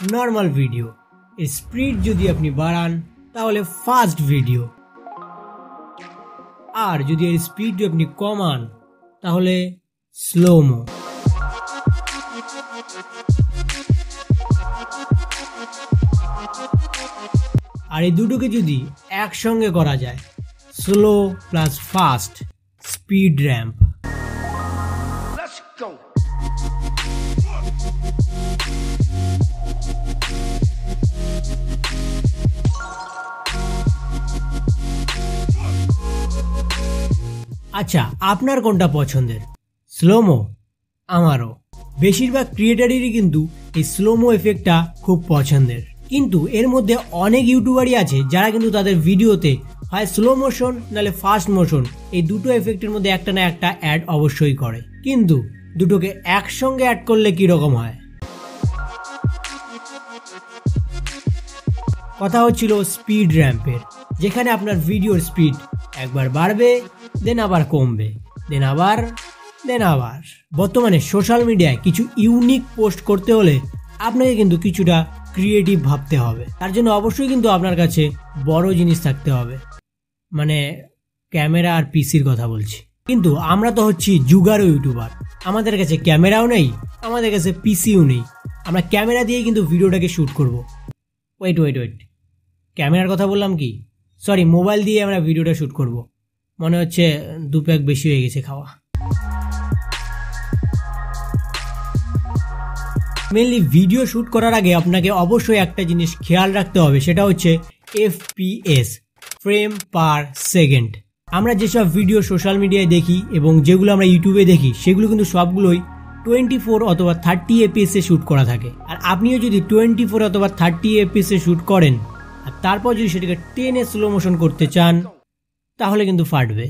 Normal video, এর speed যদি আপনি বাড়ান তাহলে ফাস্ট ভিডিও, আর যদি এর স্পিড আপনি কমান তাহলে স্লোমো। আর এই দুটোকে যদি একসঙ্গে করা যায়, slow plus fast speed ramp. আচ্ছা, আপনার কোনটা পছন্দের, স্লোমো? আমারও। বেশিরভাগ ক্রিয়েটারেরই কিন্তু এই স্লোমো এফেক্টটা খুব পছন্দের, কিন্তু এর মধ্যে অনেক ইউটিউবারই আছে যারা কিন্তু তাদের ভিডিওতে হয় স্লো মোশন নাহলে ফাস্ট মোশন, এই দুটো এফেক্টের মধ্যে একটা না একটা অ্যাড অবশ্যই করে। কিন্তু দুটোকে একসঙ্গে অ্যাড করলে কিরকম হয়? কথা হচ্ছিল স্পিড র্যাম্পের, যেখানে আপনার ভিডিওর স্পিড একবার বাড়বে, দেন আবার কমবে, দেন আবার। বর্তমানে সোশ্যাল মিডিয়ায় কিছু ইউনিক পোস্ট করতে হলে আপনাকে কিন্তু কিছুটা ক্রিয়েটিভ ভাবতে হবে। তার জন্য অবশ্যই কিন্তু আপনার কাছে বড় জিনিস থাকতে হবে, মানে ক্যামেরা আর পিসির কথা বলছি। কিন্তু আমরা তো হচ্ছি জুগারো ইউটিউবার, আমাদের কাছে ক্যামেরাও নেই, আমাদের কাছে পিসিও নেই। আমরা ক্যামেরা দিয়ে কিন্তু ভিডিওটাকে শ্যুট করব। ওয়েট, ক্যামেরার কথা বললাম কি? সরি, মোবাইল দিয়ে আমরা ভিডিওটা শ্যুট করব। মনে হচ্ছে 2 প্যাক বেশি হয়ে গেছে খাওয়া। মেনলি ভিডিও শ্যুট করার আগে আপনাকে অবশ্যই একটা জিনিস খেয়াল রাখতে হবে, সেটা হচ্ছে FPS, ফ্রেম পার সেকেন্ড। আমরা যেসব ভিডিও সোশ্যাল মিডিয়ায় দেখি এবং যেগুলো আমরা ইউটিউবে দেখি, সেগুলো কিন্তু সবগুলোই 24 অথবা 30 FPS এ শ্যুট করা থাকে। আর আপনিও যদি 24 অথবা 30 FPS এ শ্যুট করেন আর তারপর যদি সেটাকে 10 এ স্লো মোশন করতে চান, তাহলে কিন্তু ফাটবে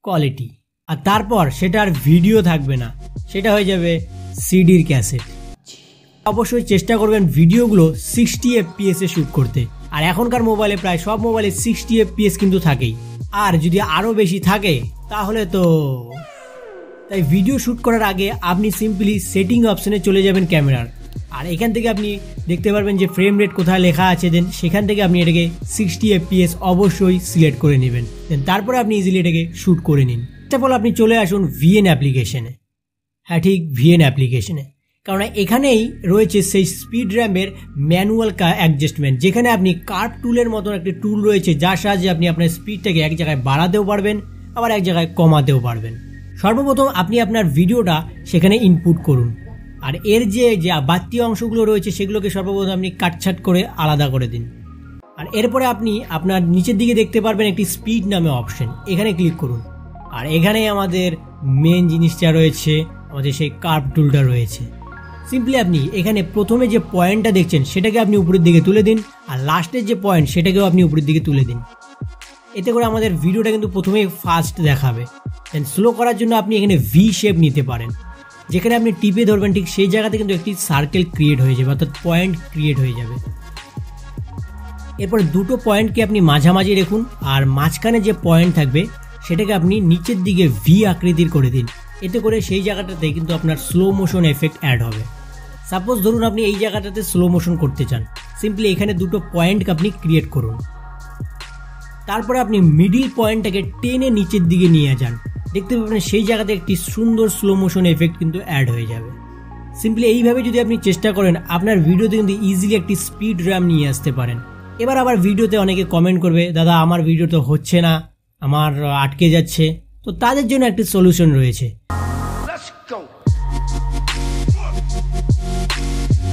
কোয়ালিটি। আর তারপর সেটা আর ভিডিও থাকবে না, সেটা হয়ে যাবে সিডির ক্যাসেট। অবশ্যই চেষ্টা করবেন ভিডিওগুলো 60 FPS এ শ্যুট করতে। আর এখনকার মোবাইলে প্রায় সব মোবাইলে 60 FPS কিন্তু থাকেই, আর যদি আরও বেশি থাকে তাহলে তো। তাই ভিডিও শ্যুট করার আগে আপনি সিম্পলি সেটিং অপশনে চলে যাবেন ক্যামেরার, আর এখান থেকে আপনি দেখতে পারবেন যে ফ্রেম রেট কোথায় লেখা আছে। দেন সেখান থেকে আপনি এটাকে 60 FPS অবশ্যই সিলেক্ট করে নেবেন। দেন তারপরে আপনি ইজিলি এটাকে শ্যুট করে নিন। তারপর আপনি চলে আসুন VN অ্যাপ্লিকেশনে। হ্যাঁ ঠিক, VN অ্যাপ্লিকেশনে, কারণ এখানেই রয়েছে সেই স্পিড র্যাম্পের ম্যানুয়াল অ্যাডজাস্টমেন্ট, যেখানে আপনি কার্ভ টুলের মতন একটা টুল রয়েছে, যার সাহায্যে আপনি আপনার স্পিডটাকে এক জায়গায় বাড়াতেও পারবেন, আবার এক জায়গায় কমাতেও পারবেন। সর্বপ্রথম আপনি আপনার ভিডিওটা সেখানে ইনপুট করুন, আর এর যে বাড়তি অংশগুলো রয়েছে সেগুলোকে সর্বপ্রথম আপনি কাটছাট করে আলাদা করে দিন। আর এরপরে আপনি আপনার নিচের দিকে দেখতে পারবেন একটি স্পিড নামে অপশন, এখানে ক্লিক করুন। আর এখানে আমাদের মেন জিনিসটা রয়েছে, আমাদের সেই কার্ভ টুলটা রয়েছে। সিম্পলি আপনি এখানে প্রথমে যে পয়েন্টটা দেখছেন সেটাকে আপনি উপরের দিকে তুলে দিন, আর লাস্টের যে পয়েন্ট সেটাকেও আপনি উপরের দিকে তুলে দিন। এতে করে আমাদের ভিডিওটা কিন্তু প্রথমে ফাস্ট দেখাবে। দেন স্লো করার জন্য আপনি এখানে ভি শেপ নিতে পারেন, যেখানে আপনি টিপে ধরবেন, ঠিক সেই জায়গাতে কিন্তু একটি সার্কেল ক্রিয়েট হয়ে যাবে, অর্থাৎ পয়েন্ট ক্রিয়েট হয়ে যাবে। এরপরে দুটো পয়েন্টকে আপনি মাঝামাঝি রাখুন, আর মাঝখানে যে পয়েন্ট থাকবে সেটাকে আপনি নিচের দিকে ভি আকৃতির করে দিন। এতে করে সেই জায়গাটাতে কিন্তু আপনার স্লো মোশন এফেক্ট অ্যাড হবে। সাপোজ ধরুন আপনি এই জায়গাটাতে স্লো মোশন করতে চান, সিম্পলি এখানে দুটো পয়েন্টকে আপনি ক্রিয়েট করুন। তারপরে আপনি মিডিল পয়েন্টটাকে টেনে নিচের দিকে নিয়ে যান, দেখতে পাবেন সেই জায়গাতে একটি সুন্দর স্লো মোশন এফেক্ট কিন্তু অ্যাড হয়ে যাবে। সিম্পলি এইভাবে যদি আপনি চেষ্টা করেন, আপনার ভিডিওতে কিন্তু ইজিলি একটি স্পিড র্যাম্প নিয়ে আসতে পারেন। এবার আবার ভিডিওতে অনেকে কমেন্ট করবে, দাদা আমার ভিডিও তো হচ্ছে না, আমার আটকে যাচ্ছে। তো তাদের জন্য একটি সলিউশন রয়েছে।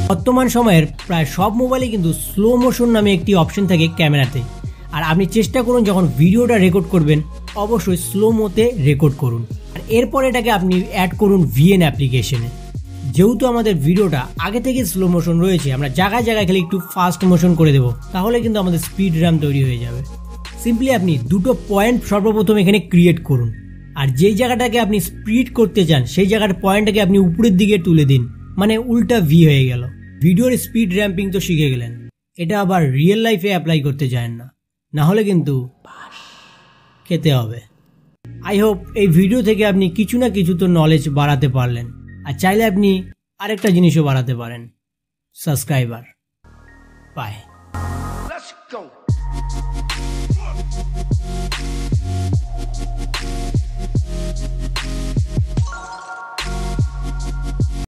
বর্তমান সময়ের প্রায় সব মোবাইলে কিন্তু স্লো মোশন নামে একটি অপশন থাকে ক্যামেরাতে। আর আপনি চেষ্টা করুন যখন ভিডিওটা রেকর্ড করবেন, অবশ্যই স্লো মোতে রেকর্ড করুন। আর এরপর এটাকে আপনি অ্যাড করুন VN অ্যাপ্লিকেশনে। যেহেতু আমাদের ভিডিওটা আগে থেকে স্লো মোশন রয়েছে, আমরা জায়গায় জায়গায় খালি একটু ফাস্ট মোশন করে দেবো, তাহলে কিন্তু আমাদের স্পিড র্যাম্প তৈরি হয়ে যাবে। সিম্পলি আপনি দুটো পয়েন্ট সর্বপ্রথম এখানে ক্রিয়েট করুন, আর যেই জায়গাটাকে আপনি স্পিড করতে চান সেই জায়গার পয়েন্টটাকে আপনি উপরের দিকে তুলে দিন, মানে উল্টা ভি হয়ে গেল। ভিডিওর স্পিড র্যাম্পিং তো শিখে গেলেন, এটা আবার রিয়েল লাইফে অ্যাপ্লাই করতে চান না, না হলে কিন্তু খেতে হবে। আই হোপ এই ভিডিও থেকে আপনি কিছু না কিছু তো নলেজ বাড়াতে পারলেন, আর চাইলে আপনি আরেকটা জিনিসও বাড়াতে পারেন। সাবস্ক্রাইবার। বাই। Let's go.